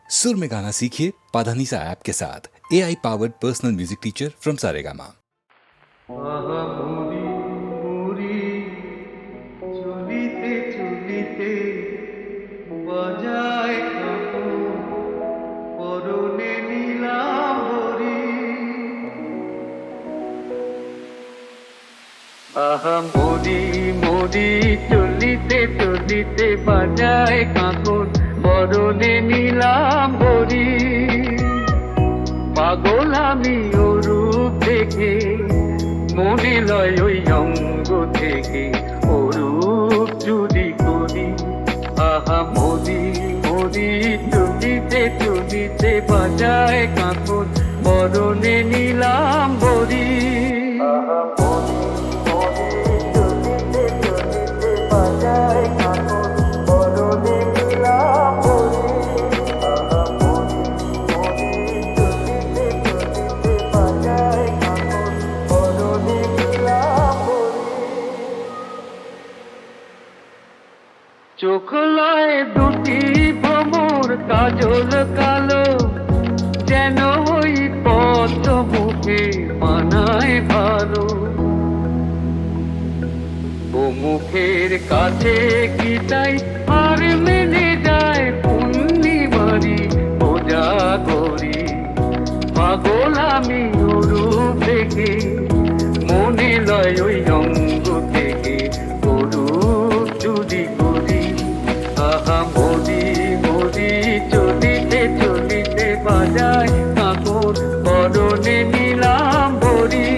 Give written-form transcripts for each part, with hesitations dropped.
सुर में गाना सीखिए पाधानीसा ऐप के साथ AI powered personal music teacher from Saregama. চলিতে চলিতে বাজায় কাপড় পরনে নীলাম্বরী। আহা মোরি মোরি চলিতে চলিতে বাজায় কাপড় পরনে নীলাম্বরী। পাগল আমি ওর রূপ দেখে, মনে লয় ওই অঙ্গ থেকে অরূপ চুরি করি। আহা মোদি মোদি চলিতে চলিতে বাজায় কাপড় পরনে নীলাম্বরী। আহা মোদি মোদি চলিতে চলিতে বাজায় কাপড় পরনে নীলাম্বরী। আহা মোদি মোদি চলিতে চলিতে বাজায় কাপড় পরনে নীলাম্বরী। চোখ লয় দুটি ভ্রমর কাজল কালো, যেন ওই পদ্ম মুখে মানায় ভালো। ও মুখের কাছে কি তাই আর মেনে যায় পূর্ণিমারি পূজা করি। পাগল আমি ওরূপ দেখে, মনে লয় ওই অঙ্গ থেকে অরূপ চুরি করি। আহা মোদি মোদি চলিতে চলিতে বাজায় কাপড় পরনে নীলাম্বরী।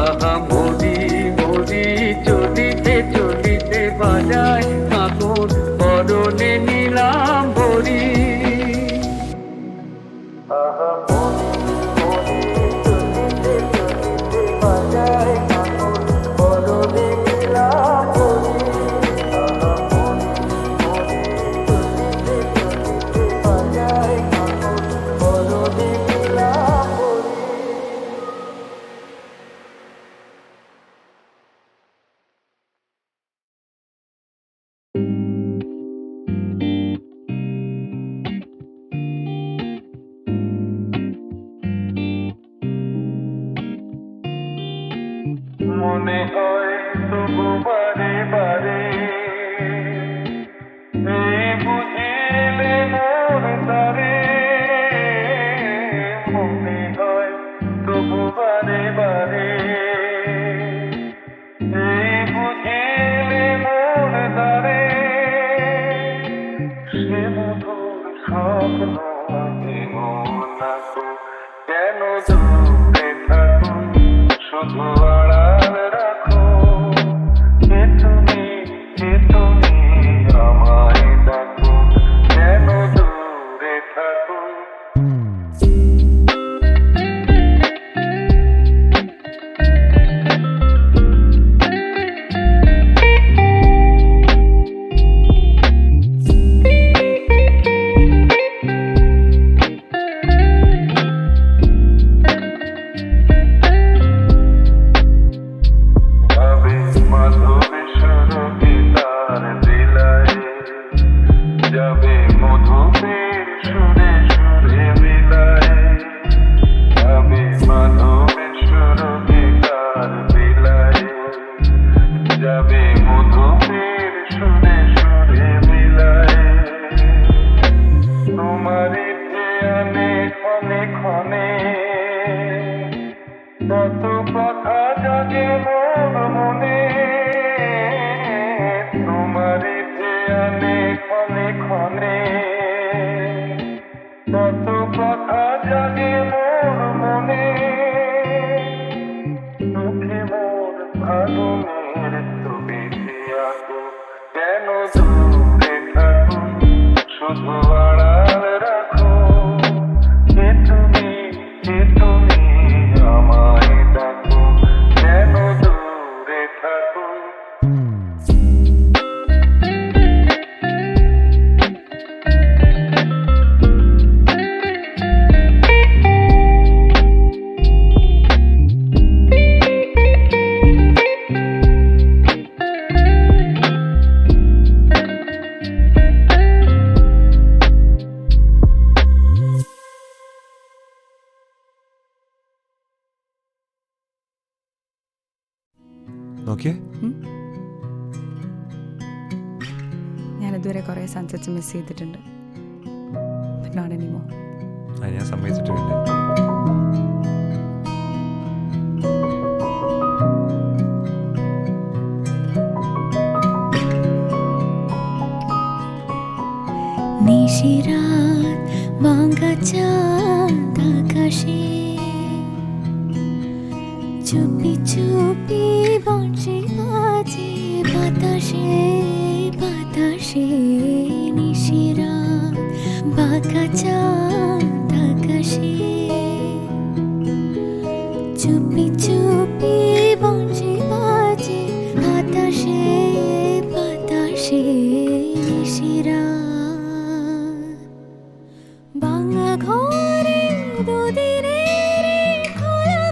আহা মোদি মোদি চলিতে চলিতে বাজায় কাপড় পরনে নীলাম্বরী। আহা মোদি মোদি চলিতে চলিতে বাজায় কাপড় পরনে নীলাম্বরী। আহা মোদি মোদি চলিতে চলিতে বাজায় কাপড় পরনে নীলাম্বরী। মনে হয় তবু বারে বারে, এই বুঝিলে মোর তারে। মনে হয় তবু বারে বারে, এই বুঝিলে মোর তারে। সে মধুর স্বপ্ন নাকো, কেন দূরে থাকো শুধু আড়াল রাখো। কে তুমি আমায় ডাকো, কেন দূরে থাকো। যাবে মাধবী সুরভিতার বিলায়, যাবে মধুপের সুরে সুরে বিলায়। যাবে মাধবী সুরভিতার বিলায়, যাবে মধুপের সুরে সুরে বিলায়। তোমারই ধ্যানে ক্ষণে ক্ষণে কত কথা জাগে মোর মনে। তোমারই ধ্যানে ক্ষণে ক্ষণে কত কথা জাগে মোর মনে। চোখে মোর ভাগুনের ছবি আঁকো, কেন দূরে থাকো শুধু আড়াল রাখো। നോക്കിയേ. ഞാനിതുവരെ കുറേ സൺസെറ്റ്സ് മിസ് ചെയ്തിട്ടുണ്ട്. But not anymore. അത് ഞാൻ സമ്മതിച്ചിട്ടുണ്ട്. নিশিরাত ভাঙা চাঁদ আকাশে চুপি চুপি বংশী বাজে বাতাসে বাতাসে নিশিরাত ভাঙা চাঁদ আকাশে চুপি চুপি বংশী বাজে বাতাসে বাতাসে নিশিরাত বাংলা ঘরে দুদিনের খোলা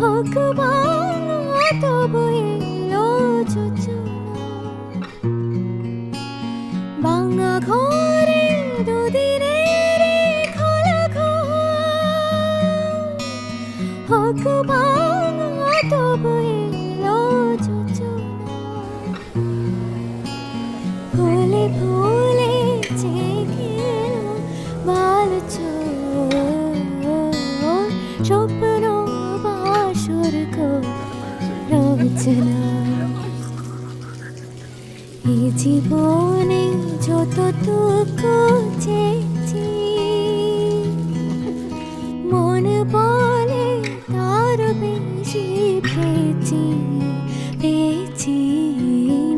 হোক বাংলা তবু এলো যোজনা বাংলা ঘরে দুদিনের খোলা হোক বাংলা তবু এলো যোজনা ভুলে ভুলে স্বপ্ন বাসর রচনা এই জীবনে যতটুকু চেয়েছি মন বলে তার বেশি পেয়েছি পেয়েছি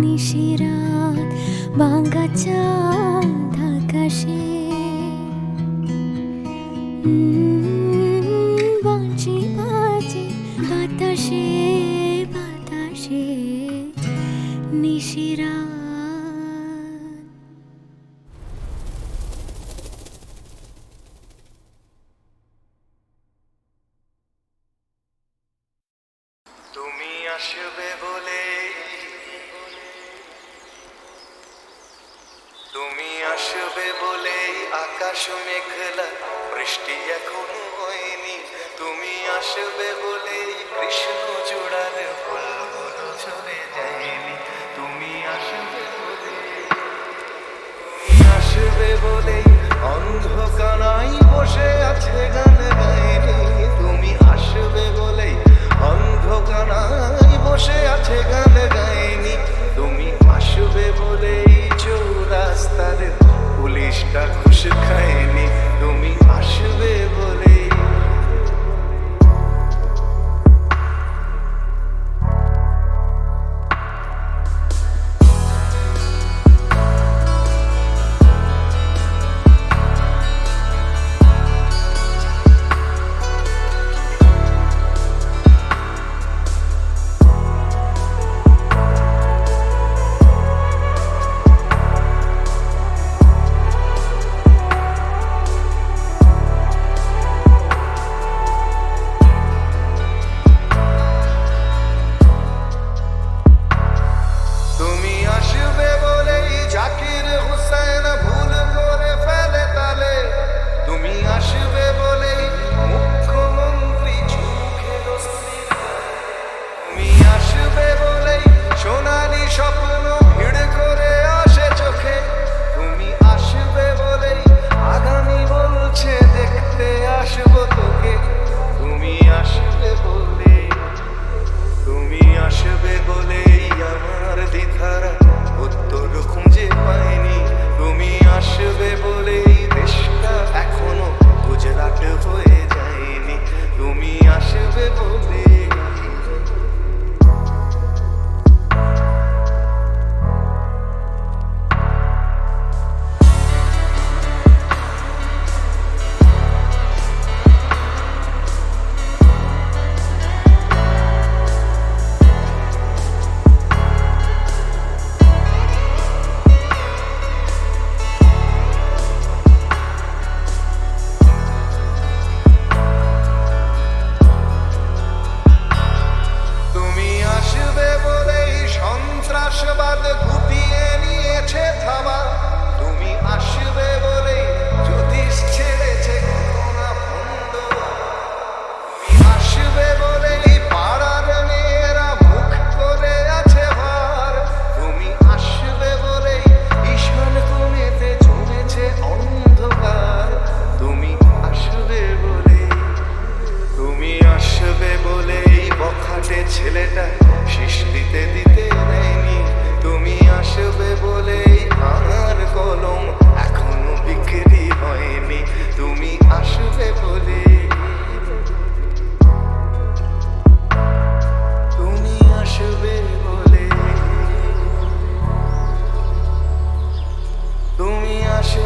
নিশিরাত ভাঙা চাঁদ আকাশে বংশী বাজে বাতাসে বাতাসে নিশিরাত তুমি আসবে বলে তুমি আসবে বলে আকাশ মেঘলা বৃষ্টি এখনো হয়নি তুমি আসবে বলে কৃষ্ণ চূড়ার ফুলগুলো ঝরে যায়নি তুমি আসবে বলে তুমি আসবে বলে অন্ধকারাই বসে আছে গান গায়নি তুমি আসবে বলে অন্ধকারাই বসে আছে গান গায়নি তুমি আসবে বলে চৌরাস্তার পুলিশটা ঘুষ খায়নি তুমি আসবে বলে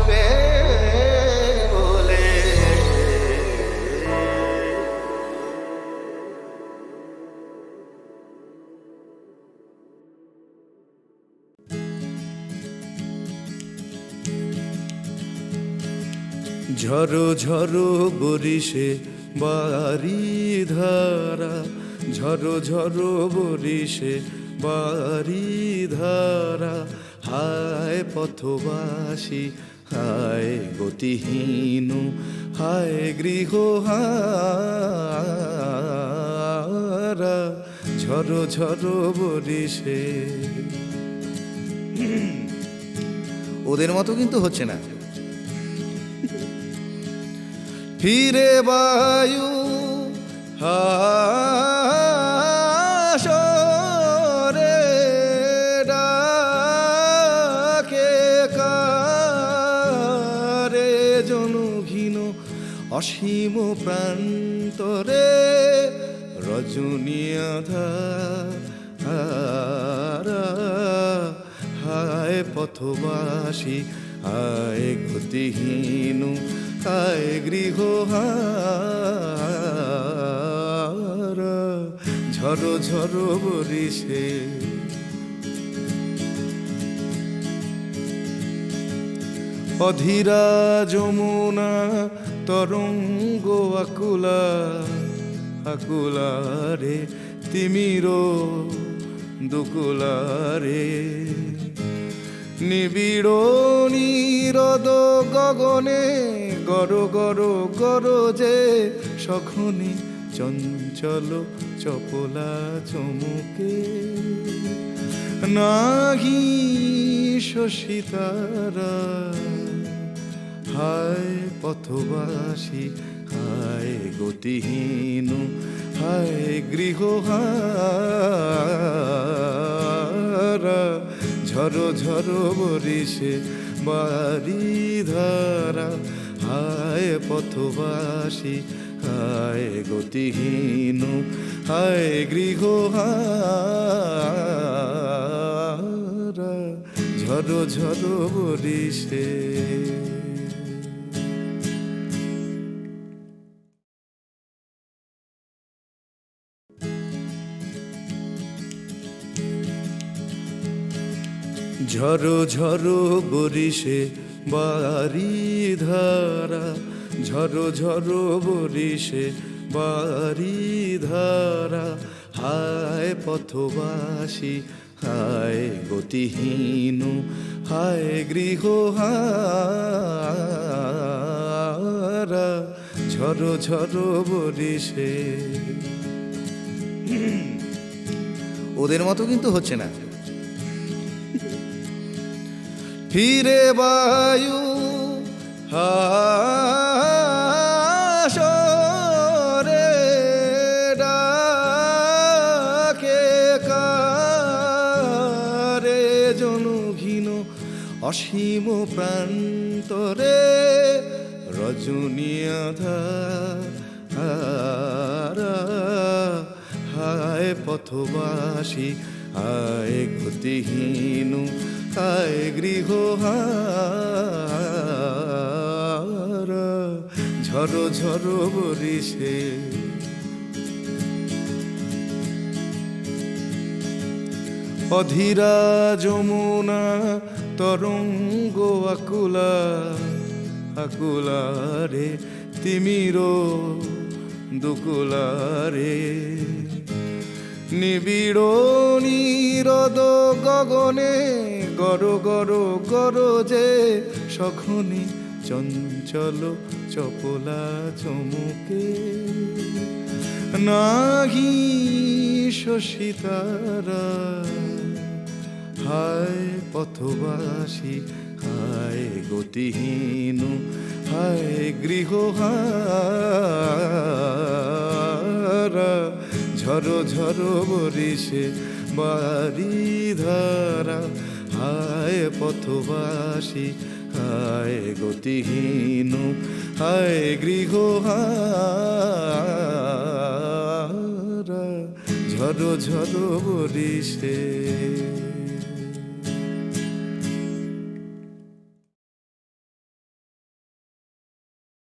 আসবে বলে। ঝরো ঝরো বরিশে বাড়ি ধারা, ঝরো ঝরো বরিশে বাড়ি ধারা। হায় পথবাসী হায় গতিহীন, হায় গৃহ হারা, ঝরো ঝরো বরিশে। ওদের মতো কিন্তু হচ্ছে না। ফিরে বায়ু হাসরে ডাকে কারে জনঘীন অসীম প্রান্তরে রজনী আধারা। হায় পথবাসী হায় গতিহীন, হায় গৃহ হারা, ঝরো ঝরো বরিশে। অধীরা যমুনা তরঙ্গ আকুলা, আকুলারে তিমির দুকুলারে। নিবিড় নীরদ গগনে গর গর গরজে সখনি চঞ্চল চপলা চমুকে। নাহি শশিতারা হায় পথবাসী হায় গতিহীন, হায় গৃহ হারা, ঝরো ঝরো বরিশে বাড়ি ধারা। হায় পথবাসী হায় গতিহীন, হায় গৃহ হারা, ঝরো ঝরো বরিশে। ঝরো ঝরো বরিশে বাড়ি ধারা, ঝরো ঝরো বরিশে বাড়ি ধারা। হায় পথবাসী হায় গতিহীন, হায় গৃহ হারা, ঝরো ঝরো বরিশে। ওদের মতো কিন্তু হচ্ছে না। ফিরে বায়ু হাসরে ডাকে কারে জনঘীন অসীম প্রান্তরে রজনী আধারা। হায় পথবাসী হায় গতিহীন, হায় গৃহ হারা, ঝরো ঝরো বরিশে। অধীরা যমুনা তরঙ্গ আকুলা, আকুলারে তিমির দুকুলারে। নিবিড় নীরদ গগনে গর গর গরজে সখনি চঞ্চল চপলা চমুকে। নাহি শশিতারা হায় পথবাসী হায় গতিহীন, হায় গৃহ হারা, ঝরো ঝরো বরিশে বাড়ি ধারা। হায় পথবাসী হায় গতিহীন, হায় গৃহ হারা, ঝরো ঝরো বরিশে।